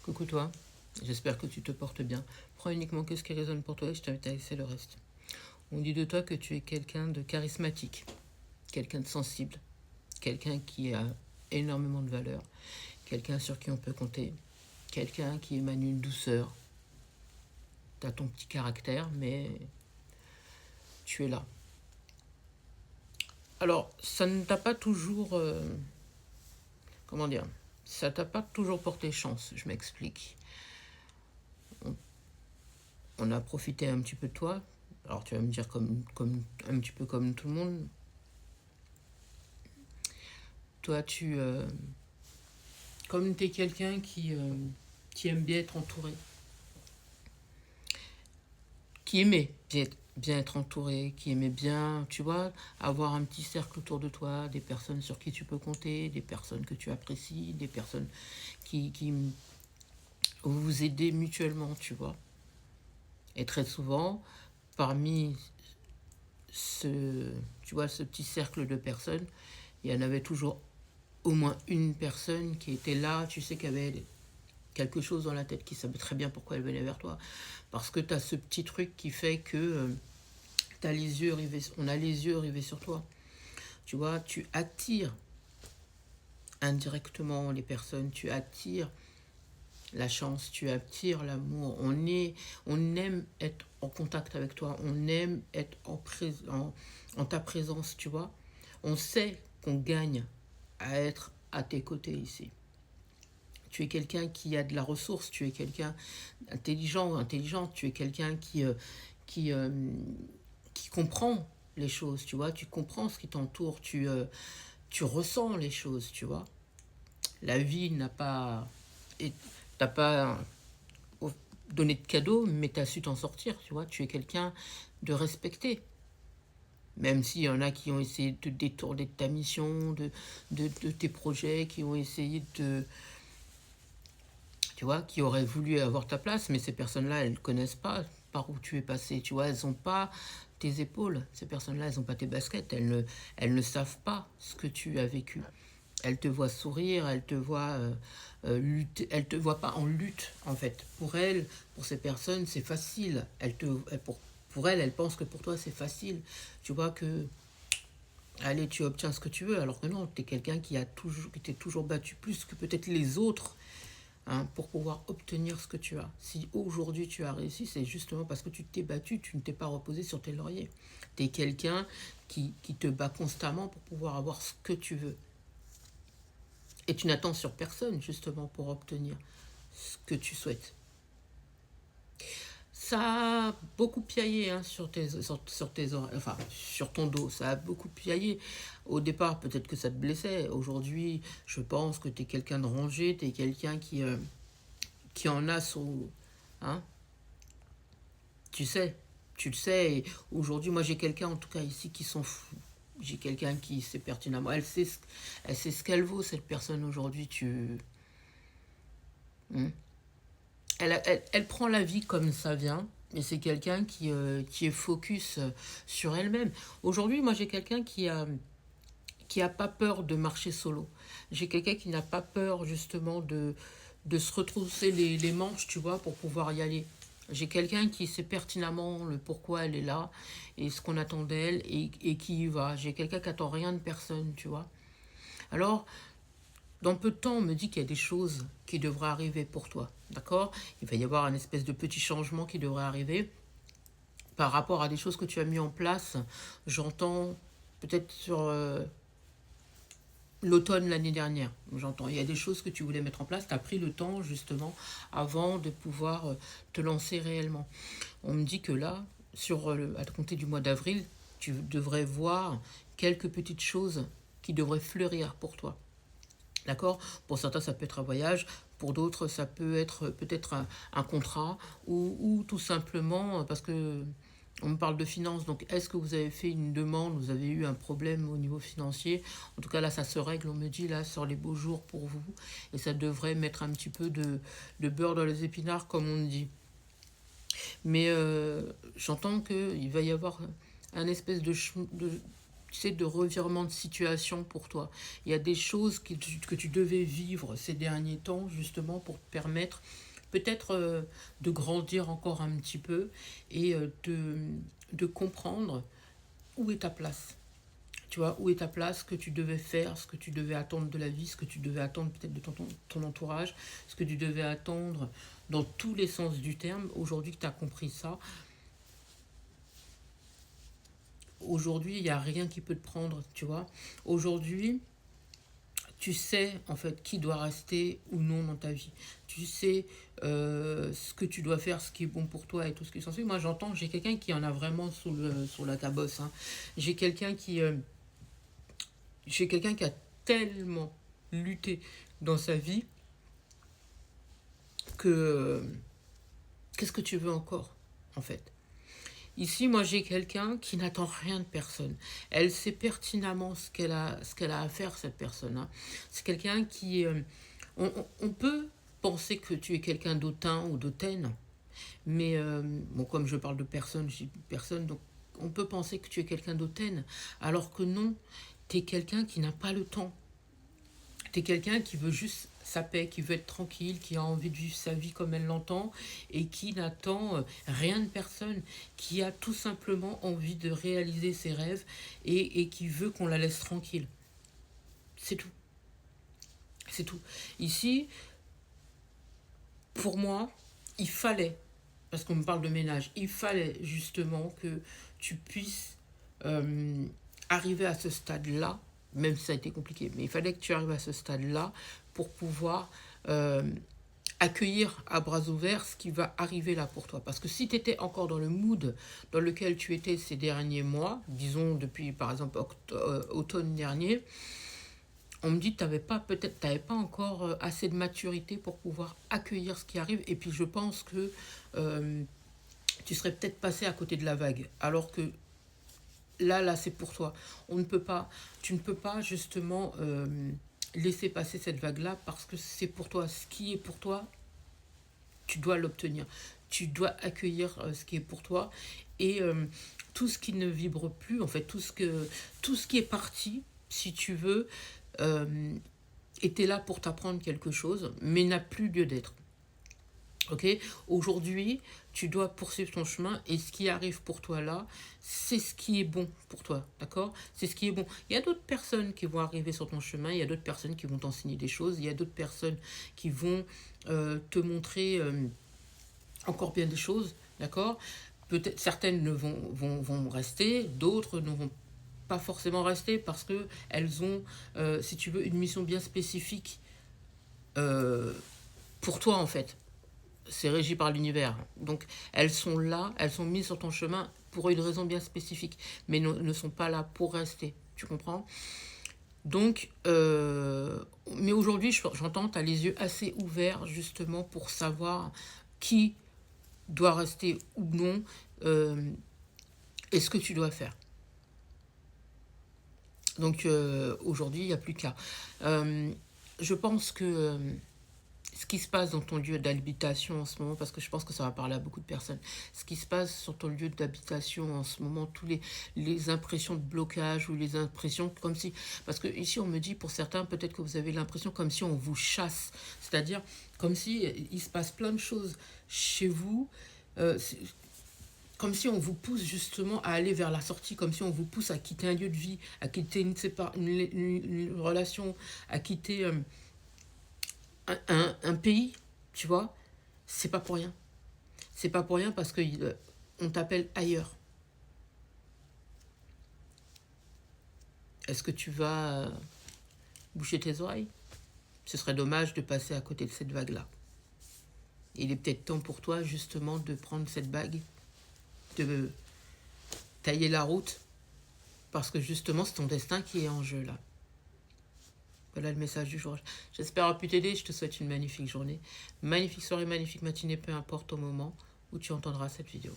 Coucou toi, j'espère que tu te portes bien. Prends uniquement que ce qui résonne pour toi et je t'invite à laisser le reste. On dit de toi que tu es quelqu'un de charismatique, quelqu'un de sensible, quelqu'un qui a énormément de valeur, quelqu'un sur qui on peut compter, quelqu'un qui émane une douceur. Tu as ton petit caractère, mais tu es là. Alors, ça ne t'a pas toujours... comment dire? Ça t'a pas toujours porté chance, je m'explique. On a profité un petit peu de toi. Alors tu vas me dire comme un petit peu comme tout le monde. Toi, comme tu es quelqu'un qui aime bien être entouré, qui aimait bien être entouré, qui aimait bien, tu vois, avoir un petit cercle autour de toi, des personnes sur qui tu peux compter, des personnes que tu apprécies, des personnes qui vous aidez mutuellement, tu vois. Et très souvent, parmi tu vois, ce petit cercle de personnes, il y en avait toujours au moins une personne qui était là, tu sais, qui avait quelque chose dans la tête, qui savait très bien pourquoi elle venait vers toi. Parce que tu as ce petit truc qui fait que on a les yeux rivés sur toi. Tu vois, tu attires indirectement les personnes, tu attires la chance, tu attires l'amour. On aime être en contact avec toi, on aime être en ta présence, tu vois. On sait qu'on gagne à être à tes côtés ici. Tu es quelqu'un qui a de la ressource, tu es quelqu'un intelligente, tu es quelqu'un qui, euh, qui comprend les choses, tu vois, tu comprends ce qui t'entoure, tu ressens les choses, tu vois. La vie t'a pas donné de cadeau, mais t'as su t'en sortir, tu vois. Tu es quelqu'un de respecté. Même s'il y en a qui ont essayé de te détourner de ta mission, de tes projets, qui ont essayé de, tu vois, qui auraient voulu avoir ta place, mais ces personnes-là, elles ne connaissent pas par où tu es passé, tu vois, elles n'ont pas tes épaules, ces personnes-là, elles n'ont pas tes baskets, elles ne savent pas ce que tu as vécu. Elles te voient sourire, elles te voient lutter, elles te voient pas en lutte, en fait. Pour elles, pour ces personnes, c'est facile. Pour elles, elles pensent que pour toi, c'est facile. Tu vois que, allez, tu obtiens ce que tu veux, alors que non, tu es quelqu'un qui t'est toujours battu plus que peut-être les autres, hein, pour pouvoir obtenir ce que tu as. Si aujourd'hui tu as réussi, c'est justement parce que tu t'es battu, tu ne t'es pas reposé sur tes lauriers. Tu es quelqu'un qui te bat constamment pour pouvoir avoir ce que tu veux. Et tu n'attends sur personne justement pour obtenir ce que tu souhaites. Ça a beaucoup piaillé, hein, enfin, sur ton dos, ça a beaucoup piaillé. Au départ, peut-être que ça te blessait. Aujourd'hui, je pense que tu es quelqu'un de rangé, tu es quelqu'un qui en a son... Hein, tu le sais. Et aujourd'hui, moi j'ai quelqu'un en tout cas ici qui s'en fout. J'ai quelqu'un qui sait pertinemment. Elle sait ce qu'elle vaut, cette personne aujourd'hui. Hmm. Elle prend la vie comme ça vient. Et c'est quelqu'un qui est focus sur elle-même. Aujourd'hui, moi j'ai quelqu'un qui a pas peur de marcher solo. J'ai quelqu'un qui n'a pas peur justement de se retrousser les manches, tu vois, pour pouvoir y aller. J'ai quelqu'un qui sait pertinemment le pourquoi elle est là et ce qu'on attend d'elle et qui y va. J'ai quelqu'un qui attend rien de personne, tu vois. Alors, dans peu de temps, on me dit qu'il y a des choses qui devraient arriver pour toi, d'accord? Il va y avoir un espèce de petit changement qui devrait arriver par rapport à des choses que tu as mis en place. J'entends peut-être sur l'automne l'année dernière. J'entends, il y a des choses que tu voulais mettre en place, tu as pris le temps justement avant de pouvoir te lancer réellement. On me dit que là, à compter du mois d'avril, tu devrais voir quelques petites choses qui devraient fleurir pour toi. D'accord? Pour certains, ça peut être un voyage, pour d'autres, ça peut être peut-être un contrat, ou tout simplement parce que on me parle de finances. Donc, est-ce que vous avez fait une demande, vous avez eu un problème au niveau financier? En tout cas, là, ça se règle, on me dit, là, sur les beaux jours pour vous, et ça devrait mettre un petit peu de beurre dans les épinards, comme on dit. Mais j'entends qu'il va y avoir un espèce de sais, de revirement de situation pour toi. Il y a des choses que tu devais vivre ces derniers temps, justement, pour te permettre peut-être de grandir encore un petit peu et de comprendre où est ta place. Tu vois, où est ta place, ce que tu devais faire, ce que tu devais attendre de la vie, ce que tu devais attendre peut-être de ton entourage, ce que tu devais attendre dans tous les sens du terme. Aujourd'hui que tu as compris ça, aujourd'hui, il n'y a rien qui peut te prendre, tu vois. Aujourd'hui, tu sais en fait qui doit rester ou non dans ta vie. Tu sais ce que tu dois faire, ce qui est bon pour toi et tout ce qui est censé. Moi, j'entends, j'ai quelqu'un qui en a vraiment sous la cabosse, hein. J'ai quelqu'un qui a tellement lutté dans sa vie que qu'est-ce que tu veux encore, en fait? Ici, moi, j'ai quelqu'un qui n'attend rien de personne. Elle sait pertinemment ce qu'elle a à faire, cette personne, hein. C'est quelqu'un qui... on peut penser que tu es quelqu'un d'autant ou d'autaine, mais, bon, comme je parle de personne, je dis personne, donc on peut penser que tu es quelqu'un d'autaine, alors que non, tu es quelqu'un qui n'a pas le temps. Tu es quelqu'un qui veut juste sa paix, qui veut être tranquille, qui a envie de vivre sa vie comme elle l'entend et qui n'attend rien de personne, qui a tout simplement envie de réaliser ses rêves et qui veut qu'on la laisse tranquille. C'est tout. C'est tout. Ici, pour moi, il fallait, parce qu'on me parle de ménage, il fallait justement que tu puisses arriver à ce stade-là, même si ça a été compliqué, mais il fallait que tu arrives à ce stade-là pour pouvoir accueillir à bras ouverts ce qui va arriver là pour toi. Parce que si tu étais encore dans le mood dans lequel tu étais ces derniers mois, disons depuis par exemple automne dernier, on me dit que peut-être t'avais pas encore assez de maturité pour pouvoir accueillir ce qui arrive. Et puis je pense que tu serais peut-être passé à côté de la vague. Alors que là, c'est pour toi. Tu ne peux pas justement laisser passer cette vague-là parce que c'est pour toi. Ce qui est pour toi, tu dois l'obtenir. Tu dois accueillir ce qui est pour toi. Et tout ce qui ne vibre plus, en fait, tout ce qui est parti, si tu veux, était là pour t'apprendre quelque chose, mais n'a plus lieu d'être. Ok, aujourd'hui, tu dois poursuivre ton chemin et ce qui arrive pour toi là, c'est ce qui est bon pour toi, d'accord? C'est ce qui est bon. Il y a d'autres personnes qui vont arriver sur ton chemin, il y a d'autres personnes qui vont t'enseigner des choses, il y a d'autres personnes qui vont te montrer encore bien des choses, d'accord? Peut-être certaines vont rester, d'autres ne vont pas forcément rester parce que elles ont, si tu veux, une mission bien spécifique pour toi en fait. C'est régi par l'univers. Donc elles sont là, elles sont mises sur ton chemin pour une raison bien spécifique, mais ne sont pas là pour rester. Tu comprends? Donc, mais aujourd'hui, j'entends, tu as les yeux assez ouverts justement pour savoir qui doit rester ou non et ce que tu dois faire. Donc aujourd'hui, il n'y a plus qu'à. Je pense que ce qui se passe dans ton lieu d'habitation en ce moment, parce que je pense que ça va parler à beaucoup de personnes, ce qui se passe sur ton lieu d'habitation en ce moment, tous les impressions de blocage ou les impressions comme si... Parce que ici, on me dit, pour certains, peut-être que vous avez l'impression comme si on vous chasse, c'est-à-dire comme si il se passe plein de choses chez vous, comme si on vous pousse justement à aller vers la sortie, comme si on vous pousse à quitter un lieu de vie, à quitter une relation, à quitter un pays, tu vois. C'est pas pour rien. C'est pas pour rien parce que on t'appelle ailleurs. Est-ce que tu vas boucher tes oreilles? Ce serait dommage de passer à côté de cette vague-là. Il est peut-être temps pour toi justement de prendre cette bague, de tailler la route, parce que justement c'est ton destin qui est en jeu là. Voilà le message du jour. J'espère avoir pu t'aider. Je te souhaite une magnifique journée, magnifique soirée, magnifique matinée, peu importe au moment où tu entendras cette vidéo.